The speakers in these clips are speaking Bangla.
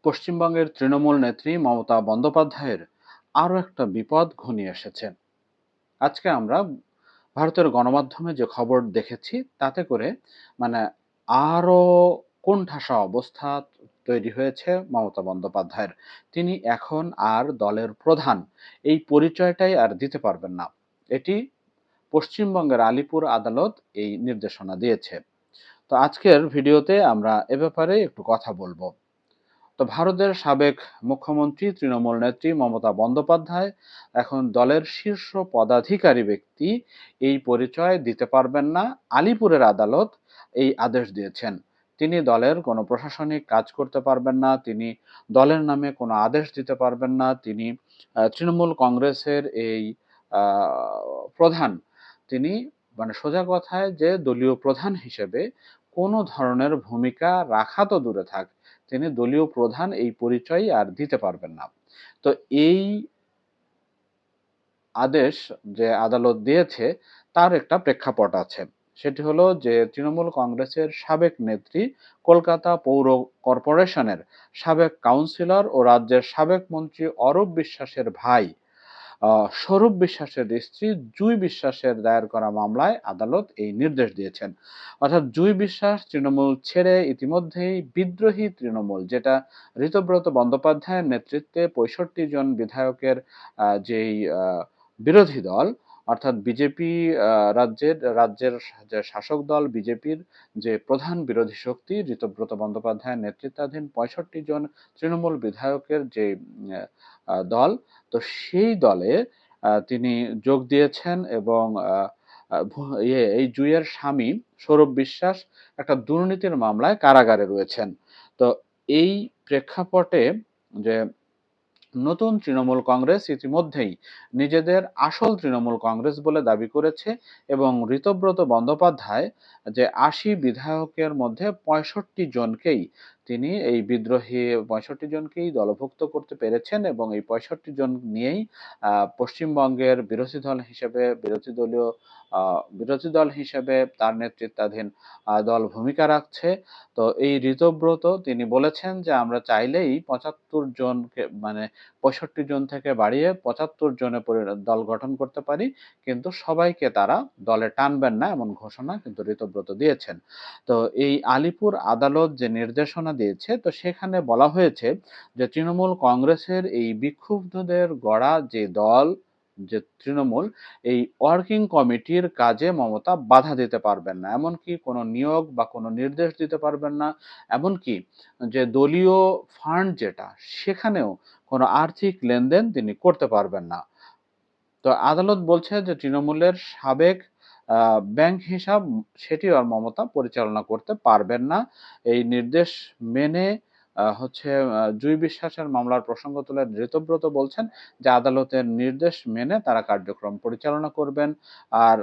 পশ্চিমবঙ্গের তৃণমূল নেত্রী মমতা বন্দ্যোপাধ্যায়ের আরও একটা বিপদ ঘনিয়ে এসেছে। আজকে আমরা ভারতের গণমাধ্যমে যে খবর দেখেছি তাতে করে মানে আরও কোণঠাসা অবস্থা তৈরি হয়েছে মমতা বন্দ্যোপাধ্যায়ের। তিনি এখন আর দলের প্রধান এই পরিচয়টাই আর দিতে পারবেন না। এটি পশ্চিমবঙ্গের আলিপুর আদালত এই নির্দেশনা দিয়েছে। তো আজকের ভিডিওতে আমরা এ ব্যাপারে একটু কথা বলবো। তো ভারতের সাবেক মুখ্যমন্ত্রী তৃণমূল নেত্রী মমতা বন্দ্যোপাধ্যায় এখন দলের শীর্ষ পদাধিকারী ব্যক্তি, এই পরিচয় দিতে পারবেন না। আলিপুরের আদালত এই আদেশ দিয়েছেন। তিনি দলের কোনো প্রশাসনিক কাজ করতে পারবেন না, তিনি দলের নামে কোনো আদেশ দিতে পারবেন না, তিনি তৃণমূল কংগ্রেসের এই প্রধান, তিনি সোজা কথায় যে দলীয় প্রধান হিসেবে কোনো ধরনের ভূমিকা রাখা তো দূরে থাক, তিনি দলীয় প্রধান এই পরিচয় আর দিতে পারবেন না। তো এই আদেশ যে আদালত দিয়েছে তার একটা প্রেক্ষাপট আছে। সেটি হলো যে তৃণমূল কংগ্রেসের সাবেক নেত্রী, কলকাতা পৌর কর্পোরেশনের সাবেক কাউন্সিলর ও রাজ্যের সাবেক মন্ত্রী অরূপ বিশ্বাসের ভাই স্বরূপ বিশ্বাসের স্ত্রী জুঁই বিশ্বাসের দায়ের করা মামলায় আদালত এই নির্দেশ দিয়েছেন। অর্থাৎ জুঁই বিশ্বাস তৃণমূল ছেড়ে ইতিমধ্যেই বিদ্রোহী তৃণমূল, যেটা ঋতব্রত বন্দ্যোপাধ্যায়ের নেতৃত্বে ৬৫ জন বিধায়কের যেই বিরোধী দল, অর্থাৎ বিজেপি, রাজ্যের যে শাসক দল বিজেপির যে প্রধান বিরোধী শক্তি ঋতব্রত বন্দ্যোপাধ্যায়ের নেতৃত্বাধীন ৬৫ জন তৃণমূল বিধায়কের যে দল, তো সেই দলে তিনি যোগ দিয়েছেন এবং এই জুঁইয়ের স্বামী সৌরভ বিশ্বাস একটা দুর্নীতির মামলায় কারাগারে রয়েছেন। তো এই প্রেক্ষাপটে যে নতুন তৃণমূল কংগ্রেস ইতিমধ্যেই নিজেদের আসল তৃণমূল কংগ্রেস বলে দাবি করেছে এবং ঋতব্রত বন্দ্যোপাধ্যায় যে ৮০ বিধায়কের মধ্যে ৬৫ জনকেই তিনি এই বিদ্রোহী ৬৫ জনকেই দলভুক্ত করতে পেরেছেন এবং এই ৬৫ জন নিয়েই পশ্চিমবঙ্গের বিরোধী দল হিসেবে তার নেতৃত্বাধীন দল ভূমিকা রাখছে। তো এই ঋতব্রত তিনি বলেছেন যে আমরা চাইলেই ৭৫ জনকে ৬৫ জন থেকে বাড়িয়ে ৭৫ জনে দল গঠন করতে পারি, কিন্তু সবাইকে তারা দলে টানবেন না, এমন ঘোষণা কিন্তু ঋতব্রত দিয়েছেন। তো এই আলিপুর আদালত যে নির্দেশনা দিয়েছে, তো সেখানে বলা হয়েছে যে তৃণমূল কংগ্রেসের এই বিক্ষুব্ধদের গড়া যে দল, যে তৃণমূল, এই ওয়ার্কিং কমিটির কাজে মমতা বাধা দিতে পারবেন না, এমনকি কোনো নিয়োগ বা কোনো নির্দেশ দিতে পারবেন না, এমনকি যে দলীয় ফান্ড যেটা, সেখানেও কোনো আর্থিক লেনদেন তিনি করতে পারবেন না। তো আদালত বলছে যে তৃণমূলের সাবেক ব্যাংক হিসাব, সেটিও আর মমতা পরিচালনা করতে পারবেন না। এই নির্দেশ মেনে জুঁই বিশ্বাসের মামলার প্রসঙ্গ তুলে ঋতব্রত বলছেন যে আদালতের নির্দেশ মেনে তারা কার্যক্রম পরিচালনা করবেন। আর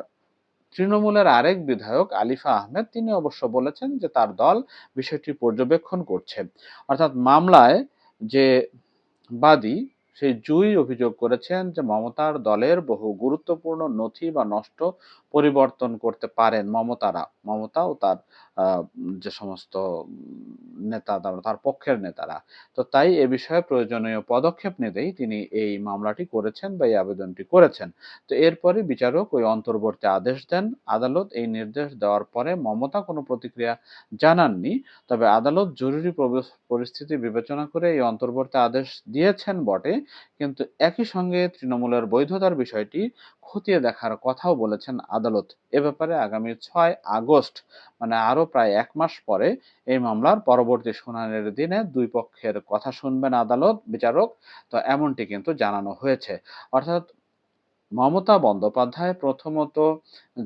তৃণমূলের আরেক বিধায়ক আলিফা আহমেদ, তিনি অবশ্য বলেছেন যে তার দল বিষয়টি পর্যবেক্ষণ করছে। অর্থাৎ মামলায় যে বাদী, সেই জুঁই অভিযোগ করেছেন যে মমতার দলের বহু গুরুত্বপূর্ণ নথি বা নষ্ট পরিবর্তন করতে পারেন মমতা ও তার যে সমস্ত নেতা, তার পক্ষের নেতারা। তো তাই এ বিষয়ে প্রয়োজনীয় পদক্ষেপ নিতেই তিনি এই মামলাটি করেছেন বা এই আবেদনটি করেছেন। তো এরপরে বিচারক ওই অন্তর্বর্তী আদেশ দেন। আদালত এই নির্দেশ দেওয়ার পরে মমতা কোনো প্রতিক্রিয়া জানাননি। তবে আদালত জরুরি পরিস্থিতি বিবেচনা করে এই অন্তর্বর্তী আদেশ দিয়েছেন বটে, কিন্তু একই সঙ্গে তৃণমূলের বৈধতার বিষয়টি খতিয়ে দেখার কথাও বলেছেন আদালত। এ ব্যাপারে আগামী ৬ আগস্ট, আরো প্রায় ১ মাস পরে এই মামলার পরবর্তী শুনানির দিনে দুই পক্ষের কথা শুনবেন বিচারক। তো এমনটি কিন্তু জানানো হয়েছে। অর্থাৎ মমতা বন্দ্যোপাধ্যায় প্রথমত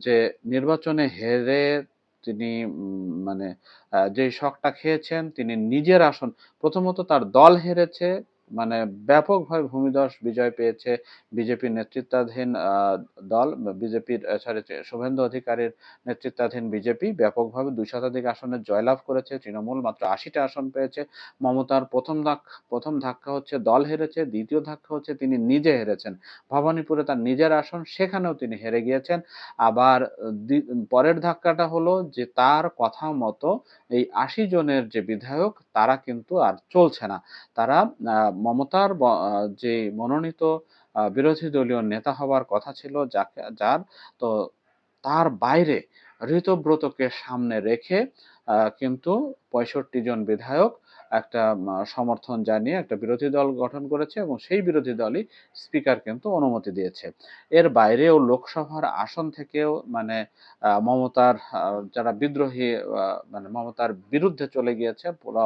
যে নির্বাচনে হেরে তিনি যে শকটা খেয়েছেন, তিনি নিজের আসন, প্রথমত তার দল হেরেছে, ব্যাপকভাবে ভূমিধস বিজয় পেয়েছে বিজেপির নেতৃত্বাধীন দল, শুভেন্দু অধিকারীর নেতৃত্বাধীন বিজেপি ব্যাপকভাবে ২ শতাধিক আসনে জয়লাভ করেছে। তৃণমূল মাত্র ৮০টা আসন পেয়েছে। মমতার প্রথম ধাক্কা হচ্ছে দল হেরেছে, দ্বিতীয় ধাক্কা হচ্ছে তিনি নিজে হেরেছেন। ভবানীপুরে তার নিজের আসন, সেখানেও তিনি হেরে গিয়েছেন। আবার পরের ধাক্কাটা হলো যে তার কথা মতো এই ৮০ জনের যে বিধায়ক, তারা কিন্তু আর চলছে না। তারা মমতার যে মনোনীত বিরোধী দলীয় নেতা হবার কথা ছিল, যার, তো তার বাইরে ঋতব্রতকে সামনে রেখে কিন্তু ৬৫ জন বিধায়ক একটা সমর্থন জানিয়ে একটা বিরোধী দল গঠন করেছে এবং সেই বিরোধী দলই স্পিকার কিন্তু অনুমতি দিয়েছে। এর বাইরেও লোকসভার আসন থেকেও মানে মমতার যারা বিদ্রোহী, মানে মমতার বিরুদ্ধে চলে গিয়েছে পুরো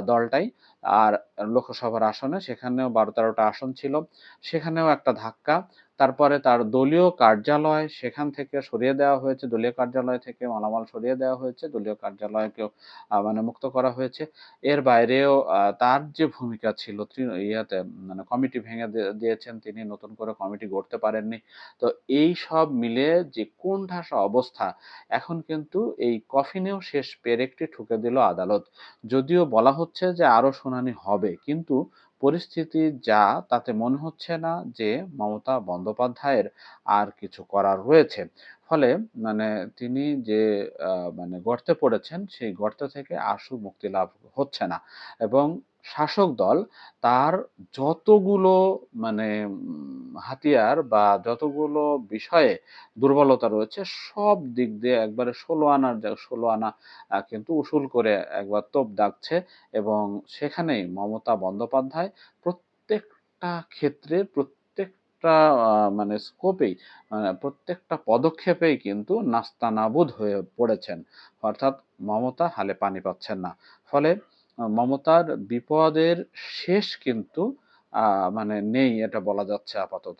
দলটাই। আর লোকসভার আসনে সেখানেও ১২-১৩টা আসন ছিল, সেখানেও একটা ধাক্কা। তারপরে তার দলীয় কার্যালয় সেখান থেকে সরিয়ে দেওয়া হয়েছে, দলীয় কার্যালয় থেকে মালামাল সরিয়ে দেওয়া হয়েছে, দলীয় কার্যালয়কেও মানে মুক্ত করা হয়েছে। এর বাইরেও তার যে ভূমিকা ছিল ইয়াতে, মানে কমিটি ভেঙে দিয়েছেন তিনি, নতুন করে কমিটি গড়তে পারেননি। তো এই সব মিলে যে কোণঠাসা অবস্থা, এখন কিন্তু এই কফিনেও শেষ পেরেকটি ঠুকে দিল আদালত। যদিও বলা হচ্ছে যে আরো শুনানি হবে, কিন্তু পরিস্থিতি যা, তাতে মনে হচ্ছে না যে মমতা বন্দ্যোপাধ্যায়ের আর কিছু করার রয়েছে। ফলে মানে তিনি যে মানে গর্তে পড়েছেন, সেই গর্ত থেকে আশু মুক্তি লাভ হচ্ছে না। এবং শাসক দল তার যতগুলো মানে হাতিয়ার বা যতগুলো বিষয়ে দুর্বলতা রয়েছে, সব দিক দিয়ে একবারে ১৬ আনা কিন্তু উসুল করে একবার তোপ দাগছে। এবং সেখানেই মমতা বন্দ্যোপাধ্যায় প্রত্যেকটা ক্ষেত্রে, প্রত্যেকটা মানে স্কোপেই, প্রত্যেকটা পদক্ষেপেই কিন্তু নাস্তানাবুদ হয়ে পড়েছেন। অর্থাৎ মমতা হালে পানি পাচ্ছেন না। ফলে মমতার বিপদের শেষ কিন্তু মানে নেই, এটা বলা যাচ্ছে আপাতত।